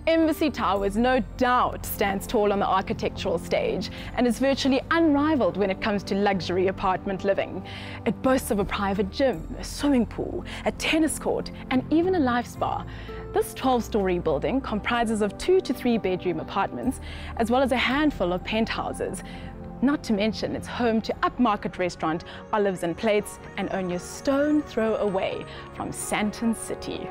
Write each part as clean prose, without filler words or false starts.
Embassy Towers no doubt stands tall on the architectural stage and is virtually unrivaled when it comes to luxury apartment living. It boasts of a private gym, a swimming pool, a tennis court, and even a life spa. This 12-story building comprises of 2 to 3 bedroom apartments, as well as a handful of penthouses. Not to mention, it's home to upmarket restaurant Olives and Plates and only a stone throw away from Sandton City.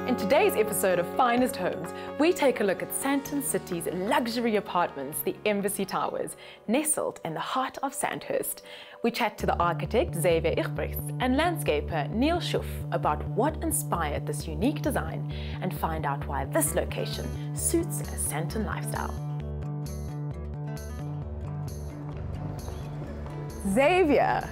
In today's episode of Finest Homes, we take a look at Sandton City's luxury apartments, the Embassy Towers, nestled in the heart of Sandhurst. We chat to the architect Xavier Ichbrichts and landscaper Neil Schuff about what inspired this unique design and find out why this location suits a Sandton lifestyle. Xavier,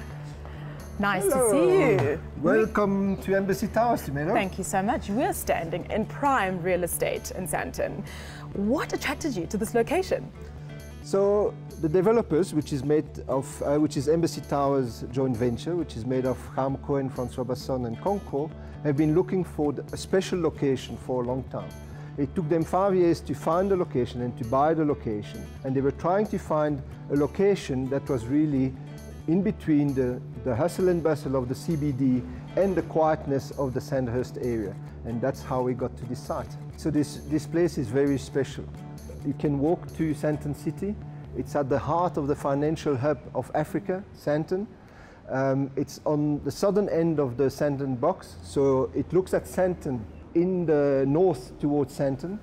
nice to see you. Welcome to Embassy Towers, Tumelo. Thank you so much. We're standing in prime real estate in Sandton. What attracted you to this location? So the developers, which is Embassy Towers joint venture, which is made of Harm Cohen, François Basson and Concours, have been looking for a special location for a long time. It took them 5 years to find the location and to buy the location. And they were trying to find a location that was really in between the hustle and bustle of the CBD and the quietness of the Sandhurst area. And that's how we got to this site. So this place is very special. You can walk to Sandton City. It's at the heart of the financial hub of Africa, Sandton. It's on the southern end of the Sandton box, so it looks at Sandton in the north towards Sandton.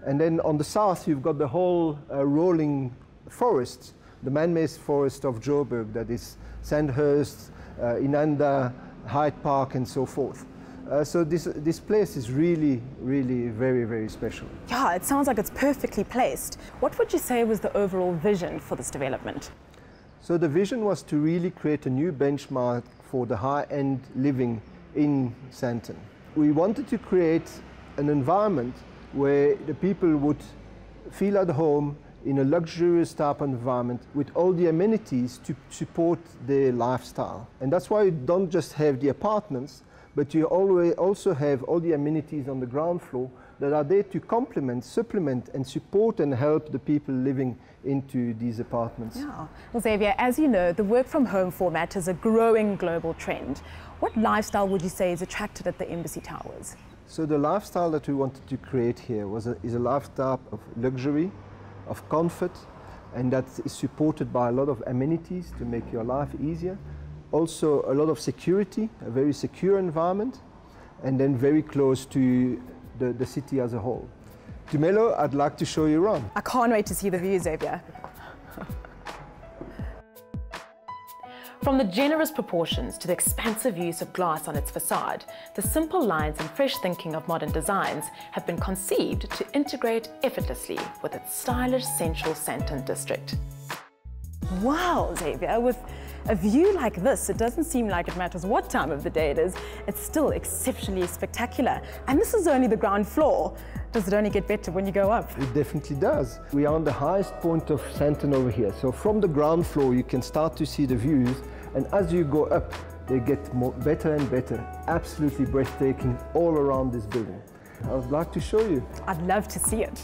And then on the south, you've got the whole rolling forest, the man-made forest of Joburg, that is Sandhurst, Inanda, Hyde Park, and so forth. So this place is really, really very, very special. Yeah, it sounds like it's perfectly placed. What would you say was the overall vision for this development? So the vision was to really create a new benchmark for the high-end living in Sandton. We wanted to create an environment where the people would feel at home in a luxurious type of environment with all the amenities to support their lifestyle. And that's why you don't just have the apartments, but you also have all the amenities on the ground floor that are there to complement, supplement and support and help the people living into these apartments. Yeah. Well, Xavier, as you know, the work from home format is a growing global trend. What lifestyle would you say is attracted at the Embassy Towers? So the lifestyle that we wanted to create here is a lifestyle of luxury, of comfort, and that is supported by a lot of amenities to make your life easier. Also a lot of security, a very secure environment, and then very close to the city as a whole. Tumelo, I'd like to show you around. I can't wait to see the view, Xavier. From the generous proportions to the expansive use of glass on its facade, the simple lines and fresh thinking of modern designs have been conceived to integrate effortlessly with its stylish central Sandton district. Wow, Xavier, with a view like this, it doesn't seem like it matters what time of the day it is. It's still exceptionally spectacular. And this is only the ground floor. Does it only get better when you go up? It definitely does. We are on the highest point of Sandton over here. So from the ground floor, you can start to see the views. And as you go up, they get better and better. Absolutely breathtaking all around this building. I would like to show you. I'd love to see it.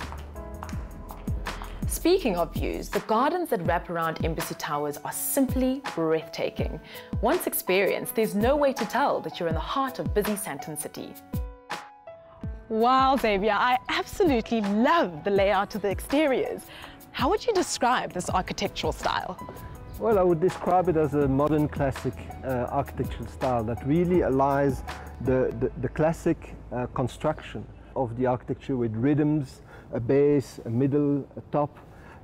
Speaking of views, the gardens that wrap around Embassy Towers are simply breathtaking. Once experienced, there's no way to tell that you're in the heart of busy Sandton City. Wow, Xavier, I absolutely love the layout of the exteriors. How would you describe this architectural style? Well, I would describe it as a modern classic architectural style that really allies the classic construction of the architecture with rhythms, a base, a middle, a top,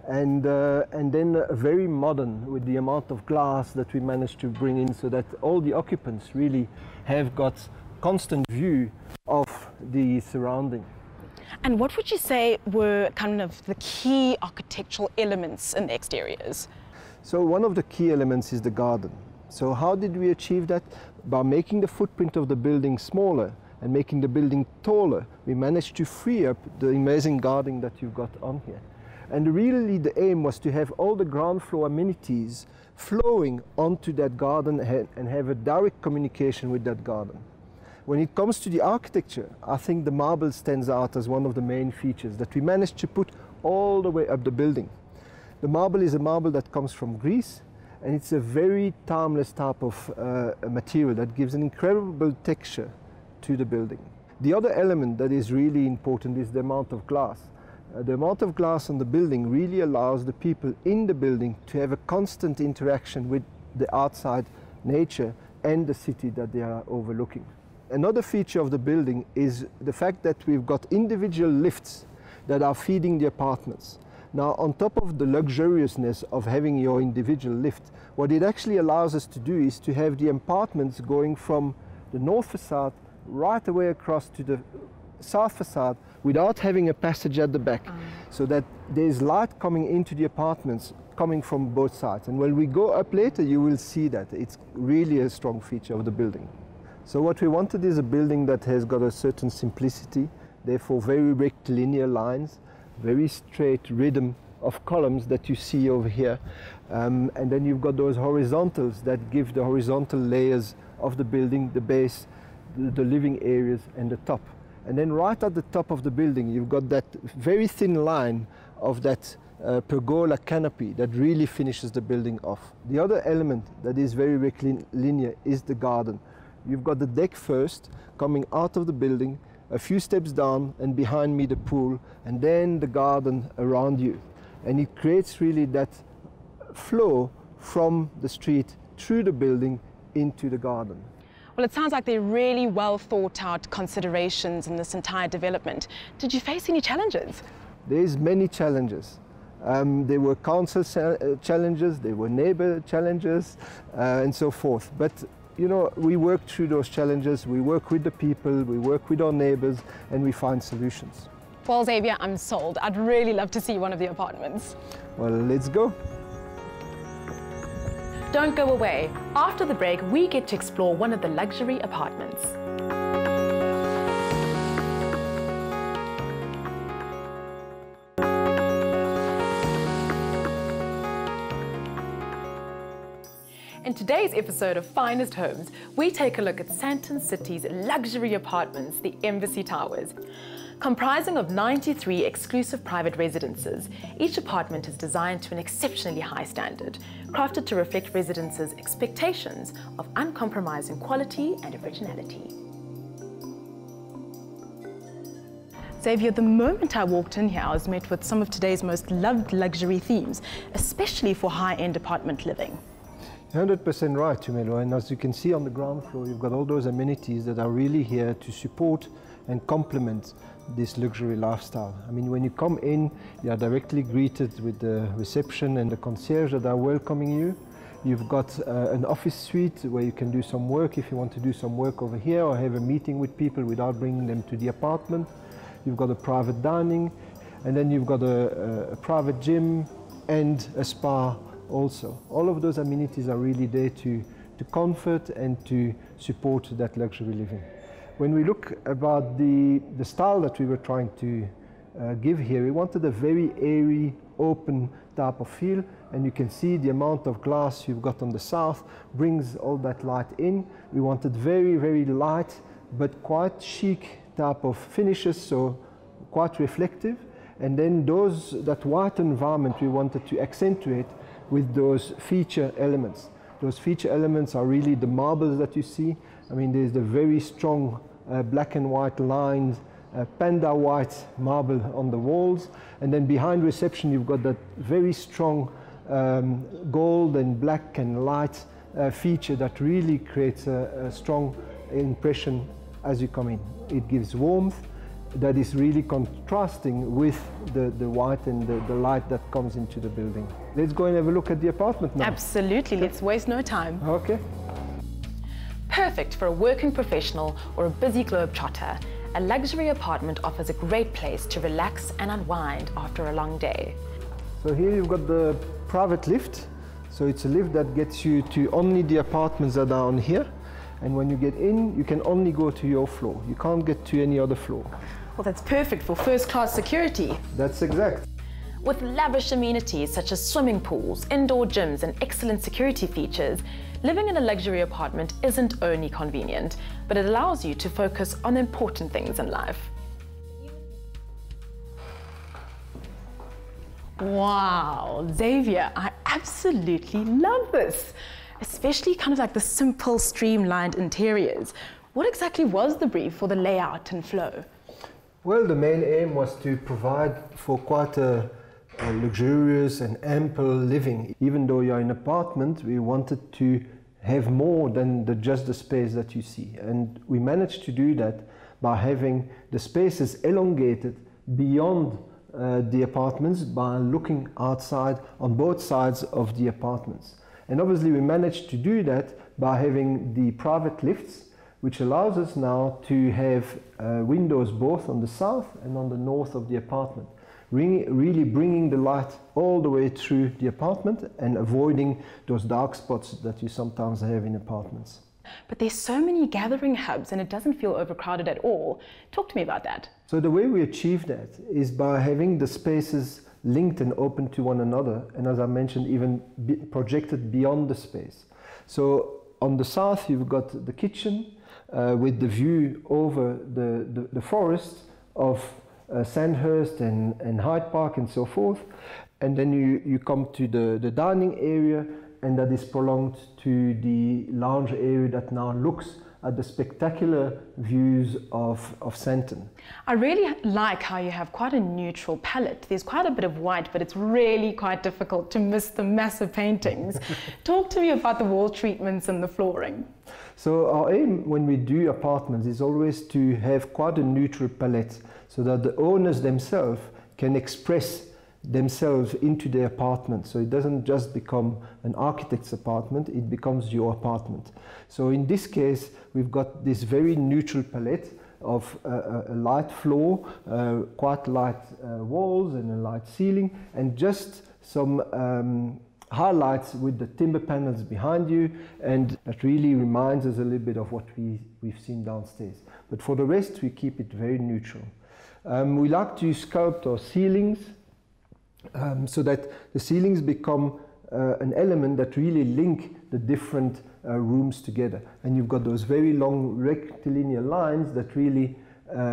and then very modern with the amount of glass that we managed to bring in so that all the occupants really have got constant view of the surrounding. And what would you say were kind of the key architectural elements in the exteriors? So one of the key elements is the garden. So how did we achieve that? By making the footprint of the building smaller and making the building taller, we managed to free up the amazing garden that you've got on here. And really the aim was to have all the ground floor amenities flowing onto that garden and have a direct communication with that garden. When it comes to the architecture, I think the marble stands out as one of the main features that we managed to put all the way up the building. The marble is a marble that comes from Greece, and it's a very timeless type of material that gives an incredible texture to the building. The other element that is really important is the amount of glass. The amount of glass on the building really allows the people in the building to have a constant interaction with the outside nature and the city that they are overlooking. Another feature of the building is the fact that we've got individual lifts that are feeding the apartments. Now, on top of the luxuriousness of having your individual lift, what it actually allows us to do is to have the apartments going from the north facade right away across to the south facade without having a passage at the back, so that there's light coming into the apartments coming from both sides. And when we go up later, you will see that. It's really a strong feature of the building. So what we wanted is a building that has got a certain simplicity, therefore very rectilinear lines, very straight rhythm of columns that you see over here. And then you've got those horizontals that give the horizontal layers of the building, the base, the living areas and the top. And then right at the top of the building, you've got that very thin line of that pergola canopy that really finishes the building off. The other element that is very rectilinear is the garden. You've got the deck first, coming out of the building, a few steps down, and behind me the pool, and then the garden around you. And it creates really that flow from the street through the building into the garden. Well, it sounds like they're really well thought out considerations in this entire development. Did you face any challenges? There's many challenges. There were council challenges, there were neighbor challenges, and so forth. But you know, we work through those challenges, we work with the people, we work with our neighbors, and we find solutions. Well, Xavier, I'm sold. I'd really love to see one of the apartments. Well, let's go. Don't go away. After the break, we get to explore one of the luxury apartments. In today's episode of Finest Homes, we take a look at Sandton City's luxury apartments, the Embassy Towers. Comprising of 93 exclusive private residences, each apartment is designed to an exceptionally high standard, crafted to reflect residents' expectations of uncompromising quality and originality. Xavier, the moment I walked in here, I was met with some of today's most loved luxury themes, especially for high-end apartment living. 100% right, Tumelo, and as you can see on the ground floor, you've got all those amenities that are really here to support and complement this luxury lifestyle. I mean, when you come in, you are directly greeted with the reception and the concierge that are welcoming you. You've got an office suite where you can do some work if you want to do some work over here or have a meeting with people without bringing them to the apartment. You've got a private dining, and then you've got a private gym and a spa also. All of those amenities are really there to comfort and to support that luxury living. When we look about the style that we were trying to give here, we wanted a very airy, open type of feel, and you can see the amount of glass you've got on the south brings all that light in. We wanted very, very light but quite chic type of finishes, so quite reflective. And then that white environment we wanted to accentuate with those feature elements. Those feature elements are really the marbles that you see. I mean, there's the very strong black and white lines, panda white marble on the walls, and then behind reception you've got that very strong gold and black and light feature that really creates a strong impression as you come in. It gives warmth that is really contrasting with the white and the light that comes into the building. Let's go and have a look at the apartment now. Absolutely, let's waste no time. Okay. Perfect for a working professional or a busy globetrotter. a luxury apartment offers a great place to relax and unwind after a long day. So here you've got the private lift. So it's a lift that gets you to only the apartments that are on here. And when you get in, you can only go to your floor. You can't get to any other floor. Well, that's perfect for first-class security. That's exact. With lavish amenities such as swimming pools, indoor gyms, and excellent security features, living in a luxury apartment isn't only convenient, but it allows you to focus on the important things in life. Wow, Xavier, I absolutely love this, especially kind of like the simple, streamlined interiors. What exactly was the brief for the layout and flow? Well, the main aim was to provide for quite a luxurious and ample living. Even though you're in an apartment, we wanted to have more than just the space that you see. And we managed to do that by having the spaces elongated beyond the apartments by looking outside on both sides of the apartments. And obviously we managed to do that by having the private lifts, which allows us now to have windows both on the south and on the north of the apartment, really bringing the light all the way through the apartment and avoiding those dark spots that you sometimes have in apartments. But there's so many gathering hubs and it doesn't feel overcrowded at all. Talk to me about that. So the way we achieve that is by having the spaces linked and open to one another, and as I mentioned, even projected beyond the space. So on the south you've got the kitchen with the view over the forest of Sandhurst and Hyde Park and so forth, and then you come to the dining area, and that is prolonged to the lounge area that now looks at the spectacular views of Sandton. I really like how you have quite a neutral palette. There's quite a bit of white, but it's really quite difficult to miss the massive paintings. Talk to me about the wall treatments and the flooring. So our aim when we do apartments is always to have quite a neutral palette so that the owners themselves can express themselves into their apartment. So it doesn't just become an architect's apartment, it becomes your apartment. So in this case, we've got this very neutral palette of a light floor, quite light walls and a light ceiling, and just some highlights with the timber panels behind you, and that really reminds us a little bit of what we've seen downstairs. But for the rest, we keep it very neutral. We like to sculpt our ceilings so that the ceilings become an element that really link the different rooms together. And you've got those very long rectilinear lines that really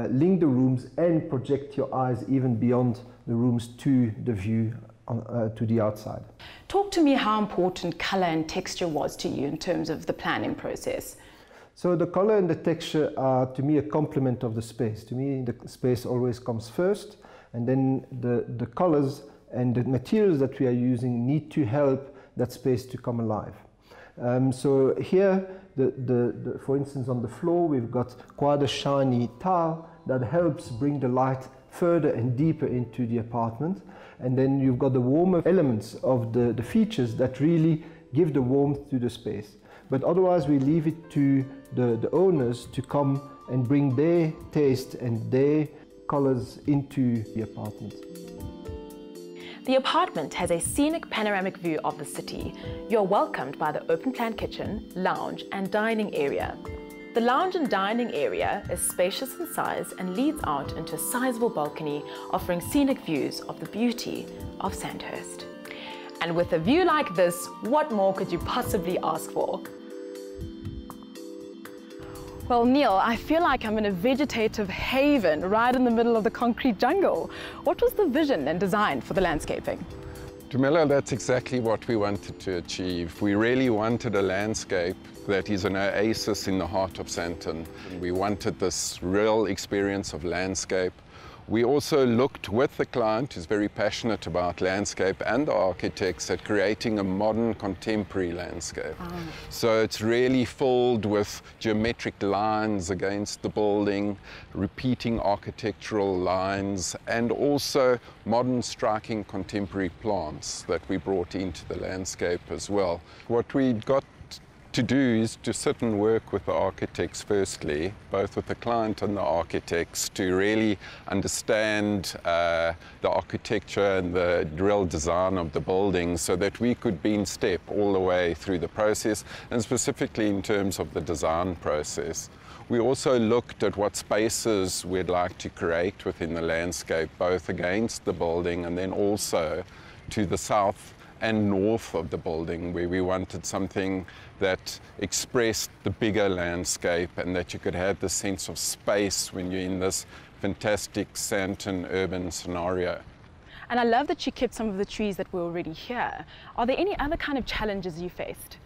link the rooms and project your eyes even beyond the rooms to the view to the outside. Talk to me how important colour and texture was to you in terms of the planning process. So the color and the texture are, to me, a complement of the space. To me, the space always comes first, and then the colors and the materials that we are using need to help that space to come alive. So here, for instance, on the floor, we've got quite a shiny tile that helps bring the light further and deeper into the apartment. And then you've got the warmer elements of the features that really give the warmth to the space. But otherwise, we leave it to the owners to come and bring their taste and their colors into the apartment. The apartment has a scenic panoramic view of the city. You're welcomed by the open-plan kitchen, lounge and dining area. The lounge and dining area is spacious in size and leads out into a sizable balcony offering scenic views of the beauty of Sandhurst. And with a view like this, what more could you possibly ask for? Well, Neil, I feel like I'm in a vegetative haven right in the middle of the concrete jungle. What was the vision and design for the landscaping? Jamila, that's exactly what we wanted to achieve. We really wanted a landscape that is an oasis in the heart of Sandton. We wanted this real experience of landscape. We also looked with the client, who's very passionate about landscape, and the architects at creating a modern contemporary landscape. So it's really filled with geometric lines against the building, repeating architectural lines, and also modern striking contemporary plants that we brought into the landscape as well. What we got to do is to sit and work with the architects firstly, both with the client and the architects, to really understand the architecture and the real design of the building so that we could be in step all the way through the process, and specifically in terms of the design process. We also looked at what spaces we'd like to create within the landscape, both against the building and then also to the south and north of the building, where we wanted something that expressed the bigger landscape and that you could have the sense of space when you're in this fantastic Sandton urban scenario. And I love that you kept some of the trees that were already here. Are there any other kind of challenges you faced?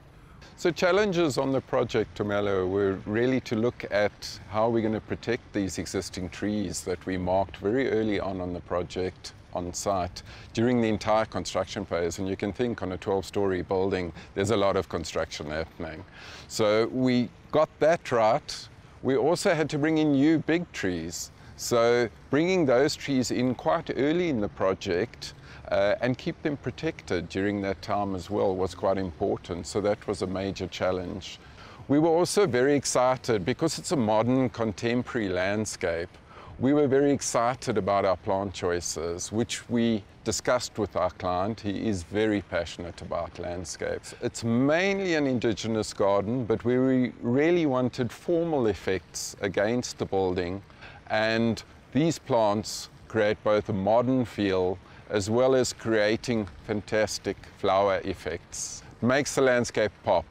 So challenges on the project, Tumelo, were really to look at how we're going to protect these existing trees that we marked very early on the project on site during the entire construction phase. And you can think on a 12-story building, there's a lot of construction happening. So we got that right. We also had to bring in new big trees. So bringing those trees in quite early in the project and keep them protected during that time as well was quite important. So that was a major challenge. We were also very excited because it's a modern contemporary landscape. We were very excited about our plant choices, which we discussed with our client. He is very passionate about landscapes. It's mainly an indigenous garden, but we really wanted formal effects against the building. And these plants create both a modern feel as well as creating fantastic flower effects. It makes the landscape pop,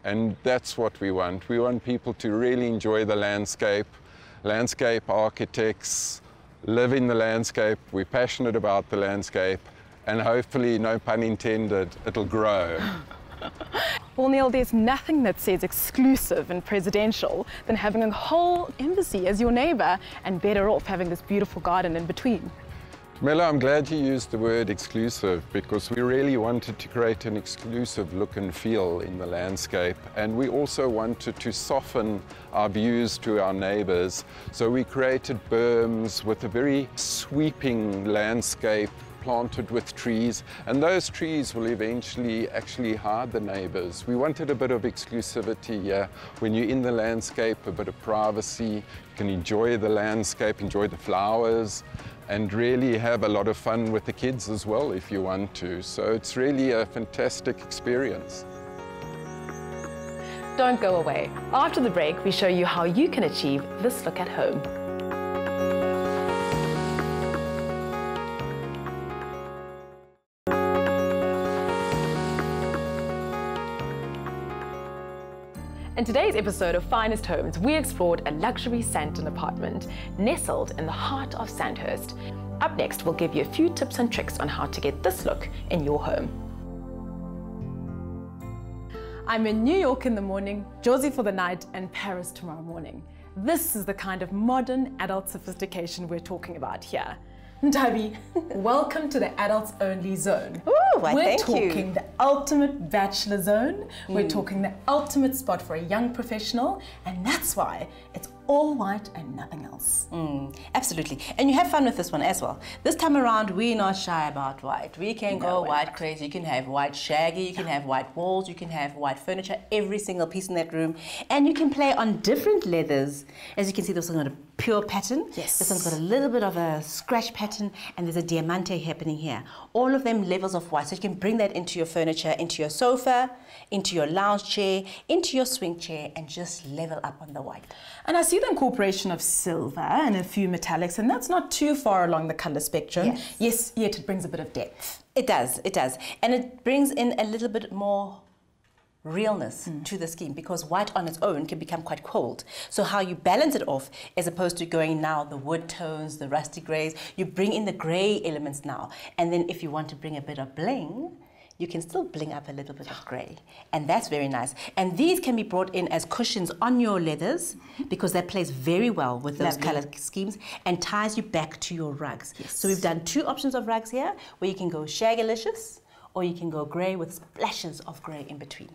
and that's what we want. We want people to really enjoy the landscape. Landscape architects live in the landscape, we're passionate about the landscape, and hopefully, no pun intended, it'll grow. Well, Neil, there's nothing that says exclusive and presidential than having a whole embassy as your neighbour, and better off having this beautiful garden in between. Mela, I'm glad you used the word exclusive, because we really wanted to create an exclusive look and feel in the landscape, and we also wanted to soften our views to our neighbours. So we created berms with a very sweeping landscape planted with trees, and those trees will eventually actually hide the neighbours. We wanted a bit of exclusivity here. When you're in the landscape, a bit of privacy, you can enjoy the landscape, enjoy the flowers, and really have a lot of fun with the kids as well if you want to. So it's really a fantastic experience. Don't go away. After the break, we show you how you can achieve this look at home. In today's episode of Finest Homes, we explored a luxury Sandton apartment nestled in the heart of Sandhurst. Up next, we'll give you a few tips and tricks on how to get this look in your home. I'm in New York in the morning, Jersey for the night, and Paris tomorrow morning. This is the kind of modern adult sophistication we're talking about here. Ntabi, welcome to the adults only zone. Ooh, why, We're thank talking you. the ultimate bachelor zone. We're talking the ultimate spot for a young professional, and that's why it's all white and nothing else. Absolutely. And you have fun with this one as well. This time around, we're not shy about white. We can go white crazy. You can have white shaggy, you can have white walls, you can have white furniture, every single piece in that room. And you can play on different leathers. As you can see, this one's got a pure pattern. Yes. This one's got a little bit of a scratch pattern, and there's a diamante happening here. All of them levels of white. So you can bring that into your furniture, into your sofa, into your lounge chair, into your swing chair, and just level up on the white. And I see the incorporation of silver and a few metallics, and that's not too far along the colour spectrum. Yes, yet it brings a bit of depth. It does, it does. And it brings in a little bit more realness to the scheme, because white on its own can become quite cold. So how you balance it off, as opposed to going now the wood tones, the rusty greys, you bring in the grey elements now. And then if you want to bring a bit of bling, you can still bling up a little bit of grey. And that's very nice. And these can be brought in as cushions on your leathers, because that plays very well with those colour schemes and ties you back to your rugs. Yes. So we've done two options of rugs here, where you can go shagalicious, or you can go grey with splashes of grey in between.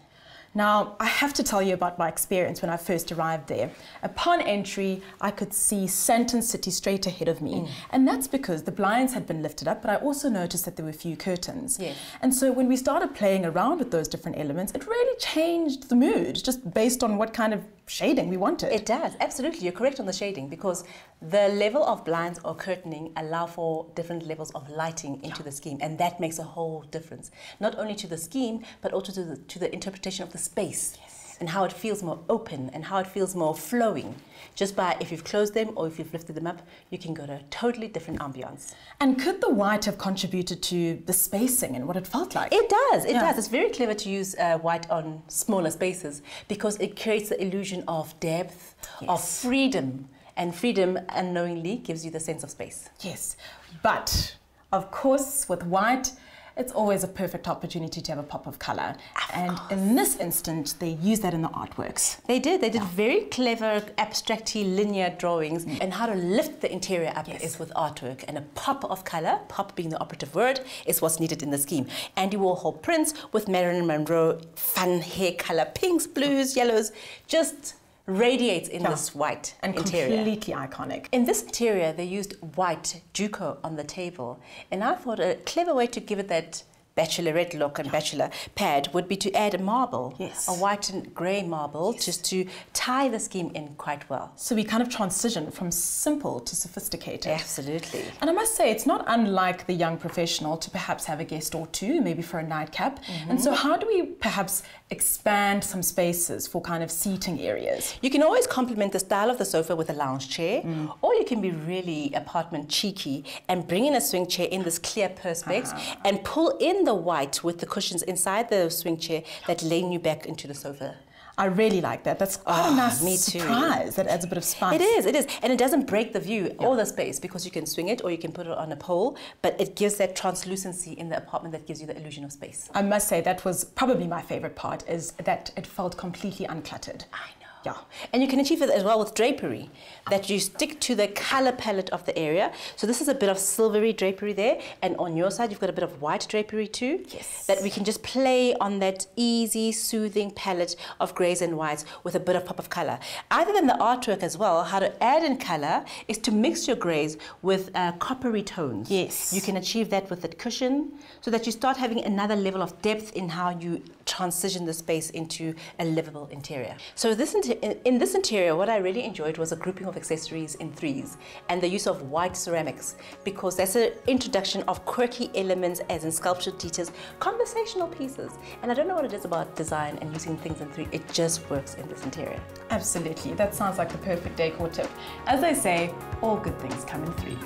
Now, I have to tell you about my experience when I first arrived there. Upon entry, I could see Sandton City straight ahead of me. And that's because the blinds had been lifted up, but I also noticed that there were few curtains. Yes. And so when we started playing around with those different elements, it really changed the mood, just based on what kind of shading we wanted. It does, absolutely. You're correct on the shading, because the level of blinds or curtaining allow for different levels of lighting into the scheme, and that makes a whole difference, not only to the scheme but also to the interpretation of the space. Yes. And how it feels more open and how it feels more flowing. Just by, if you've closed them or if you've lifted them up, you can go to a totally different ambiance. And could the white have contributed to the spacing and what it felt like? It does, it does. It's very clever to use white on smaller spaces, because it creates the illusion of depth, of freedom. And freedom unknowingly gives you the sense of space. Yes, but of course with white, it's always a perfect opportunity to have a pop of colour. And in this instance, they used that in the artworks. They did very clever, abstracty, linear drawings. And how to lift the interior up is with artwork. And a pop of colour, pop being the operative word, is what's needed in the scheme. Andy Warhol prints with Marilyn Monroe, fun hair colour, pinks, blues, yellows, just radiates in this white and interior. Completely iconic. In this interior, they used white Juco on the table, and I thought a clever way to give it that bachelorette look and bachelor pad would be to add a marble, a white and grey marble, just to tie the scheme in quite well. So we kind of transition from simple to sophisticated. Absolutely. And I must say, it's not unlike the young professional to perhaps have a guest or two, maybe for a nightcap. And so how do we perhaps expand some spaces for kind of seating areas? You can always complement the style of the sofa with a lounge chair, or you can be really apartment cheeky and bring in a swing chair in this clear perspex and pull in the white with the cushions inside the swing chair that lane you back into the sofa. I really like that. That's quite a nice surprise. That adds a bit of spice. It is. And it doesn't break the view or the space, because you can swing it or you can put it on a pole, but it gives that translucency in the apartment that gives you the illusion of space. I must say that was probably my favorite part, is that it felt completely uncluttered. I know. Yeah. And you can achieve it as well with drapery, that you stick to the color palette of the area. So this is a bit of silvery drapery there, and on your side you've got a bit of white drapery too. Yes. That we can just play on that easy, soothing palette of greys and whites with a bit of pop of color. Other than the artwork as well, how to add in color is to mix your greys with coppery tones. Yes. You can achieve that with that cushion, so that you start having another level of depth in how you transition the space into a livable interior. So in this interior, what I really enjoyed was a grouping of accessories in threes and the use of white ceramics, because that's an introduction of quirky elements, as in sculptured details, conversational pieces. And I don't know what it is about design and using things in three, it just works in this interior. Absolutely, that sounds like the perfect decor tip. As they say, all good things come in threes.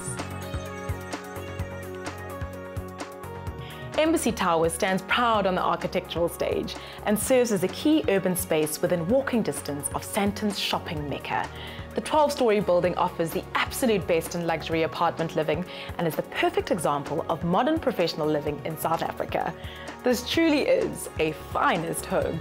Embassy Tower stands proud on the architectural stage and serves as a key urban space within walking distance of Sandton's shopping mecca. The 12-story building offers the absolute best in luxury apartment living and is the perfect example of modern professional living in South Africa. This truly is a finest home.